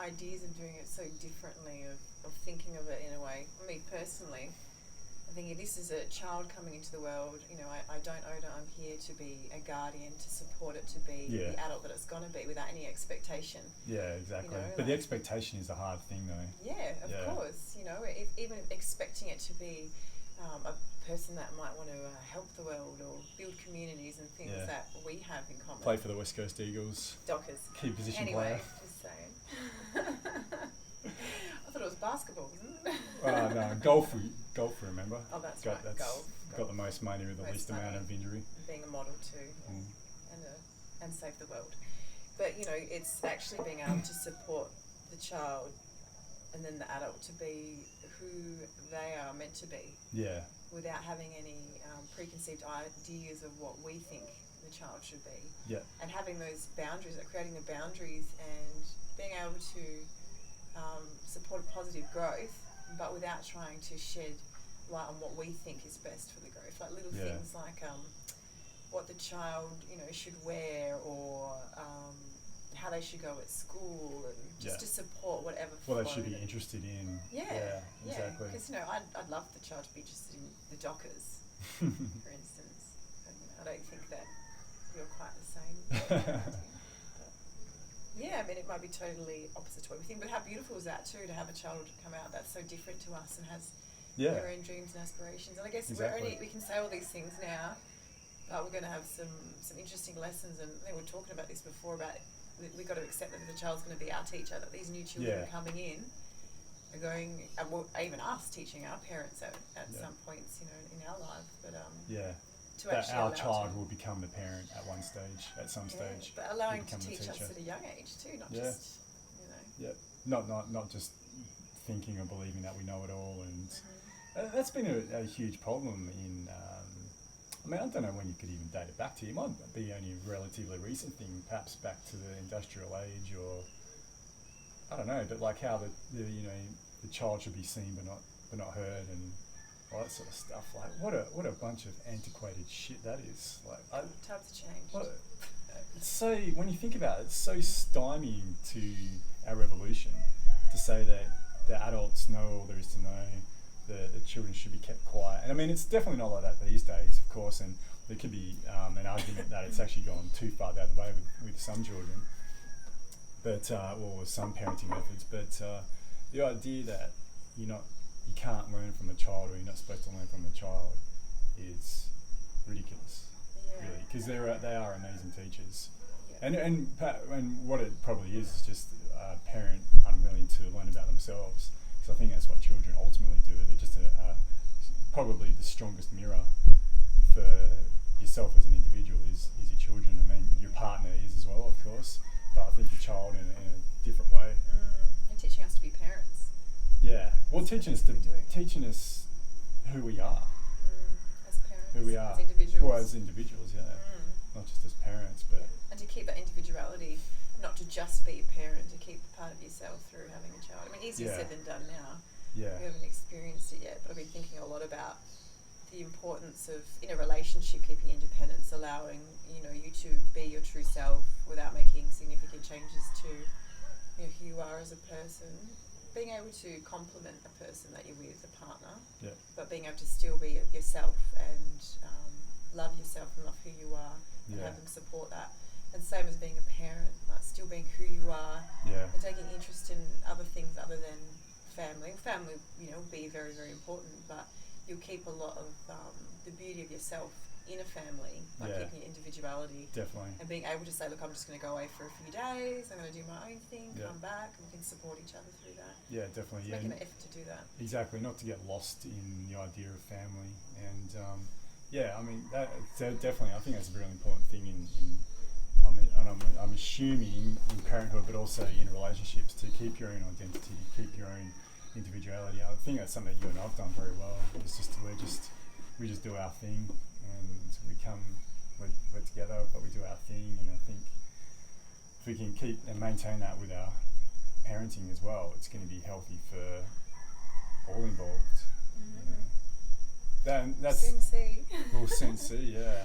ideas of doing it so differently, of thinking of it in a way. For me personally, I think this is a child coming into the world. I don't own it. I'm here to be a guardian, to support it, to be the adult that it's going to be, without any expectation. Yeah, exactly. But the expectation is the hard thing, though. Yeah, of course. Even expecting it to be a person that might want to help the world or build communities and things that we have in common. Play for the West Coast Eagles. Dockers. Key position anyway, player. Just saying. I thought it was basketball, wasn't it? No, golf, remember? Oh, that's right, golf. Got the most money with the least amount of injury. Being a model too, and save the world. But, it's actually being able to support the child and then the adult to be who they are meant to be. Yeah. Without having any preconceived ideas of what we think the child should be. Yeah. And having those boundaries, creating the boundaries and being able to support positive growth, but without trying to shed light on what we think is best for the growth. Like little things like what the child, should wear, or how they should go at school, and just to support whatever they should be interested in. Yeah, exactly. Because I'd love the child to be interested in the Dockers, for instance. And, I don't think that you're quite the same. It might be totally opposite to what we think, but how beautiful is that too, to have a child come out that's so different to us and has their own dreams and aspirations. And I guess we can say all these things now, but we're going to have some interesting lessons. And I think we were talking about this before, about we've got to accept that the child's going to be our teacher, that these new children coming in are going, even us teaching our parents at some points, in our life. But that our child will become the parent at some stage. But allowing to teach us at a young age too, not just, Yeah, not just thinking or believing that we know it all. And that's been a huge problem in, I don't know when you could even date it back to. It might be only a relatively recent thing, perhaps back to the industrial age, or I don't know, but like how the child should be seen but not heard, and all that sort of stuff. Like what a bunch of antiquated shit that is. Like times have changed. It's so, when you think about it, it's so stymieing to our revolution to say that the adults know all there is to know. The children should be kept quiet. And it's definitely not like that these days, of course, and there could be an argument that it's actually gone too far the other way with some children, but or with some parenting methods. But the idea that you can't learn from a child, or you're not supposed to learn from a child, is ridiculous, really, because they are amazing teachers. And what it probably is just a parent unwilling to learn about themselves. I think that's what children ultimately do. They're just probably the strongest mirror for yourself as an individual is your children. Your partner is as well, of course, but I think your child in a different way. And teaching us to be parents. Yeah, well, teaching us who we are. As parents. Who we are. As individuals. Well, as individuals, not just as parents, but. And to keep that individuality, not to just be a parent, to keep part of yourself through having a child. Easier said than done now. Yeah. We haven't experienced it yet, but I've been thinking a lot about the importance of, in a relationship, keeping independence, allowing, you to be your true self without making significant changes to, who you are as a person. Being able to complement a person that you're with, a partner, but being able to still be yourself and love yourself and love who you are, and have them support that. And same as being a parent, like still being who you are, and taking interest in other things other than family. Family, will be very, very important, but you'll keep a lot of the beauty of yourself in a family, like keeping your individuality. Definitely. And being able to say, look, I'm just going to go away for a few days, I'm going to do my own thing, come back, and we can support each other through that. Yeah, definitely. Making an effort to do that. Exactly, not to get lost in the idea of family. And definitely, I think that's a really important thing I'm assuming in parenthood, but also in relationships, to keep your own identity, keep your own individuality. I think that's something that you and I've done very well. It's just we just do our thing, and we're together, but we do our thing. And I think if we can keep and maintain that with our parenting as well, it's going to be healthy for all involved. That's soon see. We'll soon see, yeah.